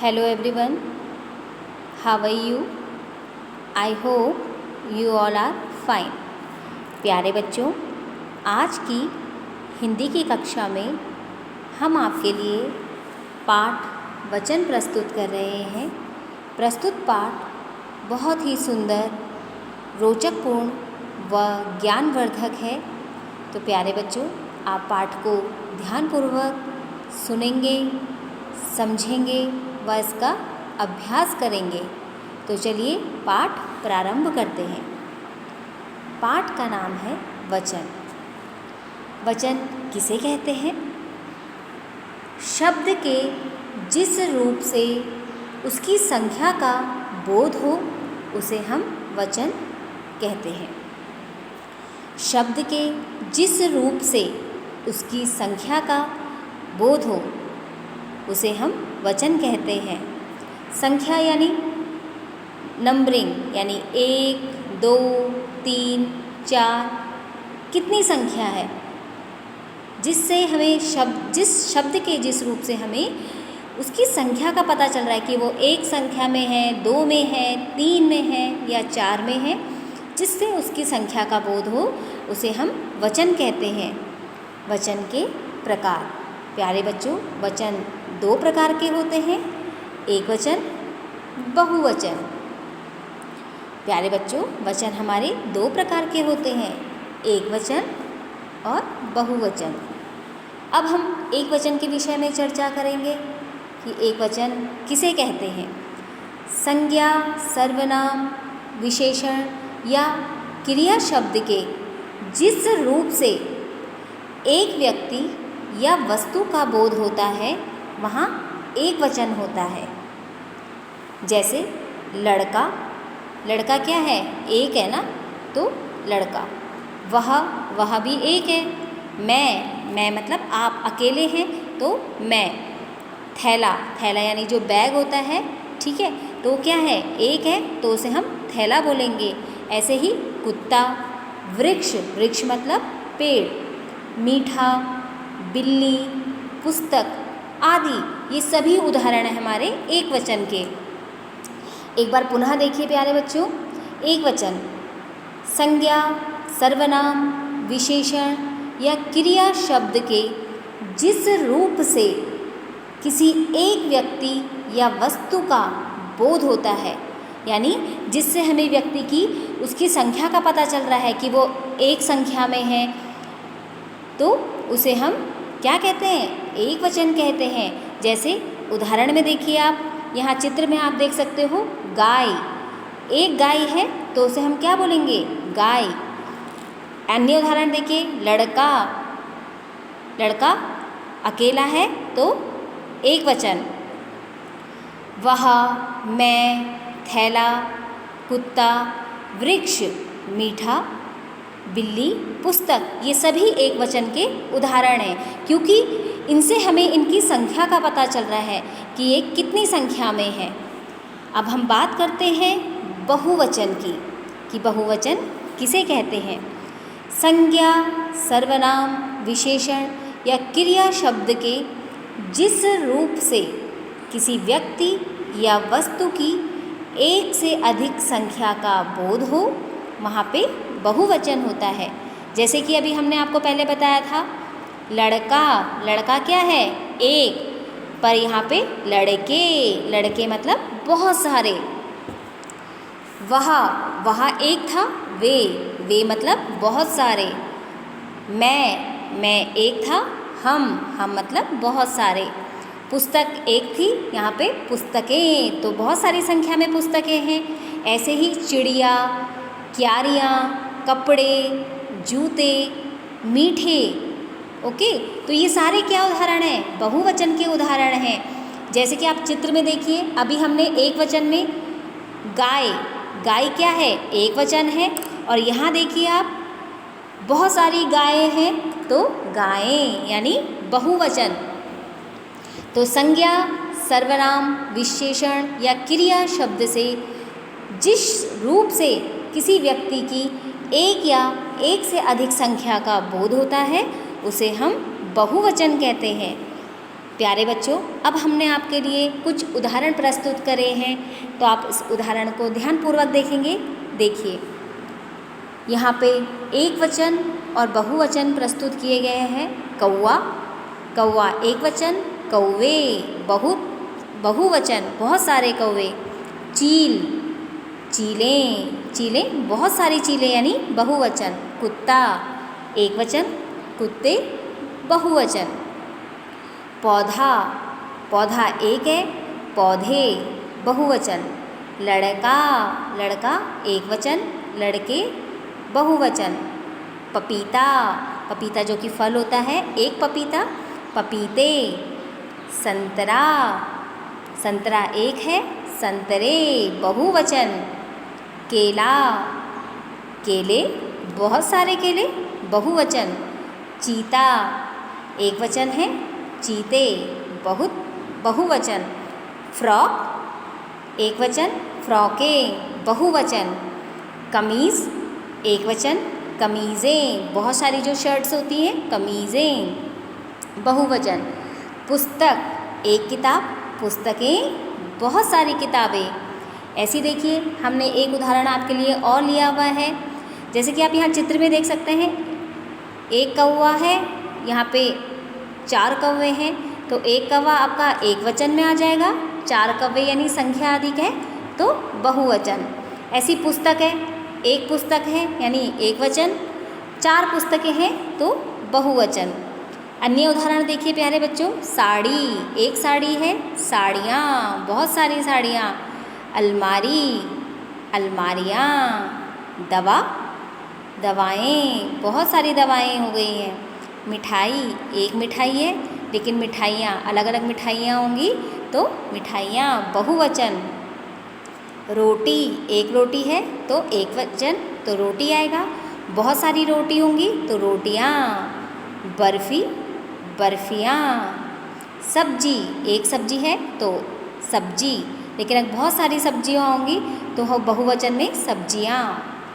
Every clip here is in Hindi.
Hello everyone, how are you? I hope you all are fine. प्यारे बच्चों, आज की हिंदी की कक्षा में हम आपके लिए पाठ वचन प्रस्तुत कर रहे हैं। प्रस्तुत पाठ बहुत ही सुंदर, रोचकपूर्ण व ज्ञानवर्धक है। तो प्यारे बच्चों, आप पाठ को ध्यानपूर्वक सुनेंगे, समझेंगे व इसका अभ्यास करेंगे। तो चलिए पाठ प्रारंभ करते हैं। पाठ का नाम है वचन। वचन किसे कहते हैं? शब्द के जिस रूप से उसकी संख्या का बोध हो उसे हम वचन कहते हैं। शब्द के जिस रूप से उसकी संख्या का बोध हो उसे हम वचन कहते हैं। संख्या यानी नंबरिंग, यानी 1, 2, 3, 4 कितनी संख्या है, जिससे हमें जिस शब्द के जिस रूप से हमें उसकी संख्या का पता चल रहा है कि वो 1 संख्या में है, 2 में है, 3 में है या 4 में है, जिससे उसकी संख्या का बोध हो उसे हम वचन कहते हैं। वचन के प्रकार। प्यारे बच्चों, वचन 2 प्रकार के होते हैं, एक वचन, बहुवचन। प्यारे बच्चों, वचन हमारे 2 प्रकार के होते हैं, एक वचन और बहुवचन। अब हम एक वचन के विषय में चर्चा करेंगे कि एक वचन किसे कहते हैं। संज्ञा, सर्वनाम, विशेषण या क्रिया शब्द के जिस रूप से एक व्यक्ति या वस्तु का बोध होता है वहाँ एक वचन होता है। जैसे लड़का, लड़का क्या है? एक है ना, तो लड़का। वह भी एक है। मैं मतलब आप अकेले हैं तो मैं। थैला, थैला यानी जो बैग होता है, ठीक है, तो क्या है? एक है तो उसे हम थैला बोलेंगे। ऐसे ही कुत्ता, वृक्ष, वृक्ष मतलब पेड़, मीठा, बिल्ली, पुस्तक आदि, ये सभी उदाहरण हैं हमारे एक वचन के। एक बार पुनः देखिए प्यारे बच्चों, एक वचन संज्ञा, सर्वनाम, विशेषण या क्रिया शब्द के जिस रूप से किसी एक व्यक्ति या वस्तु का बोध होता है, यानी जिससे हमें व्यक्ति की उसकी संख्या का पता चल रहा है कि वो एक संख्या में है, तो उसे हम क्या कहते हैं? एक वचन कहते हैं। जैसे उदाहरण में देखिए, आप यहाँ चित्र में आप देख सकते हो गाय। एक गाय है तो उसे हम क्या बोलेंगे? गाय। अन्य उदाहरण देखिए, लड़का, लड़का अकेला है तो एक वचन। वह, मैं, थैला, कुत्ता, वृक्ष, मीठा, बिल्ली, पुस्तक, ये सभी एक वचन के उदाहरण हैं, क्योंकि इनसे हमें इनकी संख्या का पता चल रहा है कि ये कितनी संख्या में है। अब हम बात करते हैं बहुवचन की, कि बहुवचन किसे कहते हैं। संज्ञा, सर्वनाम, विशेषण या क्रिया शब्द के जिस रूप से किसी व्यक्ति या वस्तु की एक से अधिक संख्या का बोध हो वहाँ पे बहुवचन होता है। जैसे कि अभी हमने आपको पहले बताया था, लड़का, लड़का क्या है? एक, पर यहाँ पे लड़के, लड़के मतलब बहुत सारे। वह एक था, वे मतलब बहुत सारे। मैं एक था, हम मतलब बहुत सारे। पुस्तक एक थी, यहाँ पे पुस्तकें, तो बहुत सारी संख्या में पुस्तकें हैं। ऐसे ही चिड़िया, क्यारियाँ, कपड़े, जूते, मीठे। ओके, तो ये सारे क्या उदाहरण हैं? बहुवचन के उदाहरण हैं। जैसे कि आप चित्र में देखिए, अभी हमने एक वचन में गाय, गाय क्या है? एक वचन है। और यहाँ देखिए आप, बहुत सारी गायें हैं तो गायें यानी बहुवचन। तो संज्ञा, सर्वनाम, विशेषण या क्रिया शब्द से जिस रूप से किसी व्यक्ति की एक या एक से अधिक संख्या का बोध होता है उसे हम बहुवचन कहते हैं। प्यारे बच्चों, अब हमने आपके लिए कुछ उदाहरण प्रस्तुत करे हैं, तो आप इस उदाहरण को ध्यानपूर्वक देखेंगे। देखिए, यहाँ पे एक वचन और बहुवचन प्रस्तुत किए गए हैं। कौवा, कौवा एक वचन, कौवे बहुवचन, बहुत सारे कौवे। चील, चीलें, चीलें बहुत सारी चीलें यानी बहुवचन। कुत्ता एक वचन, कुत्ते बहुवचन। पौधा, पौधा एक है, पौधे बहुवचन। लड़का, लड़का एक वचन, लड़के बहुवचन। पपीता, पपीता जो कि फल होता है, एक पपीता, पपीते। संतरा, संतरा एक है, संतरे बहुवचन। केला, केले बहुत सारे केले बहुवचन। चीता एक वचन है, चीते बहुवचन। फ्रॉक एक वचन, फ्रॉकें बहुवचन। कमीज़ एक वचन, कमीज़ें बहुत सारी जो शर्ट्स होती हैं, कमीज़ें बहुवचन। पुस्तक एक किताब, पुस्तकें बहुत सारी किताबें। ऐसी देखिए, हमने एक उदाहरण आपके लिए और लिया हुआ है। जैसे कि आप यहाँ चित्र में देख सकते हैं, एक कौवा है, यहाँ पे 4 कौवे हैं, तो एक कौवा आपका एक वचन में आ जाएगा। 4 कौवे यानी संख्या अधिक है तो बहुवचन। ऐसी पुस्तक है, एक पुस्तक है यानी एक वचन, 4 पुस्तकें हैं तो बहुवचन। अन्य उदाहरण देखिए प्यारे बच्चों, साड़ी, एक साड़ी है, साड़ियाँ बहुत सारी साड़ियाँ। अलमारी, अलमारियाँ। दवा, दवाएं बहुत सारी दवाएं हो गई हैं। मिठाई, एक मिठाई है, लेकिन मिठाइयाँ अलग अलग मिठाइयाँ होंगी तो मिठाइयाँ बहुवचन। रोटी, एक रोटी है तो एक वचन तो रोटी आएगा। बहुत सारी रोटी होंगी तो रोटियाँ। बर्फ़ी, बर्फ़ियाँ। सब्जी, एक सब्जी है तो सब्जी, लेकिन अगर बहुत सारी सब्जियाँ होंगी तो हो बहुवचन में सब्जियाँ।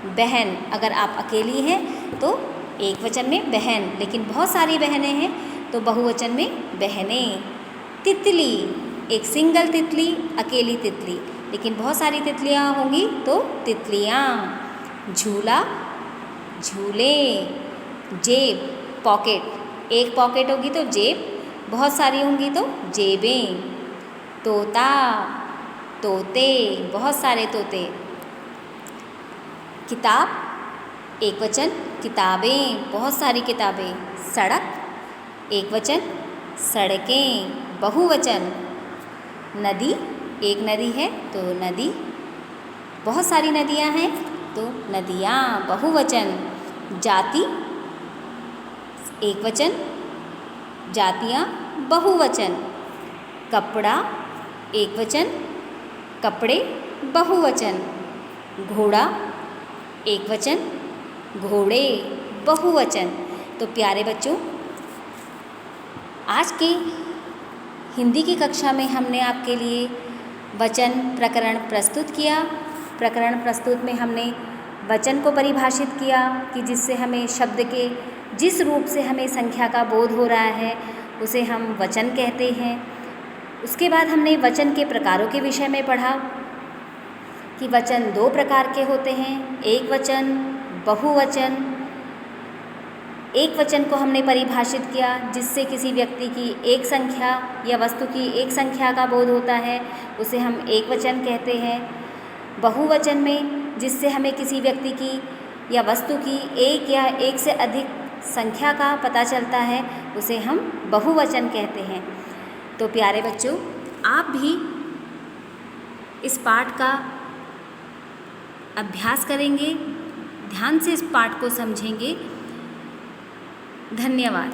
बहन, अगर आप अकेली हैं तो एक वचन में बहन, लेकिन बहुत सारी बहनें हैं तो बहुवचन में बहनें। तितली, एक सिंगल तितली, अकेली तितली, लेकिन बहुत सारी तितलियाँ होंगी तो तितलियाँ। झूला, झूले। जेब, पॉकेट, एक पॉकेट होगी तो जेब, बहुत सारी होंगी तो जेबें। तोता, तोते, बहुत सारे तोते। किताब, एक वचन, किताबें, बहुत सारी किताबें। सड़क, एक वचन, सड़कें बहुवचन। नदी, एक नदी है तो नदी, बहुत सारी नदियाँ हैं तो नदियाँ बहुवचन। जाति, एक वचन, जातियाँ बहुवचन। कपड़ा, एक वचन, कपड़े बहुवचन। घोड़ा, एक वचन, घोड़े बहुवचन। तो प्यारे बच्चों, आज के हिंदी की कक्षा में हमने आपके लिए वचन प्रकरण प्रस्तुत किया। प्रकरण प्रस्तुत में हमने वचन को परिभाषित किया कि जिससे हमें शब्द के जिस रूप से हमें संख्या का बोध हो रहा है उसे हम वचन कहते हैं। उसके बाद हमने वचन के प्रकारों के विषय में पढ़ा कि वचन 2 प्रकार के होते हैं, एक वचन, बहुवचन। एक वचन को हमने परिभाषित किया जिससे किसी व्यक्ति की एक संख्या या वस्तु की एक संख्या का बोध होता है, उसे हम एक वचन कहते हैं। बहुवचन में जिससे हमें किसी व्यक्ति की या वस्तु की एक या एक से अधिक संख्या का पता चलता है, उसे हम बहुवचन कहते हैं। तो प्यारे बच्चों, आप भी इस पाठ का अभ्यास करेंगे, ध्यान से इस पाठ को समझेंगे। धन्यवाद।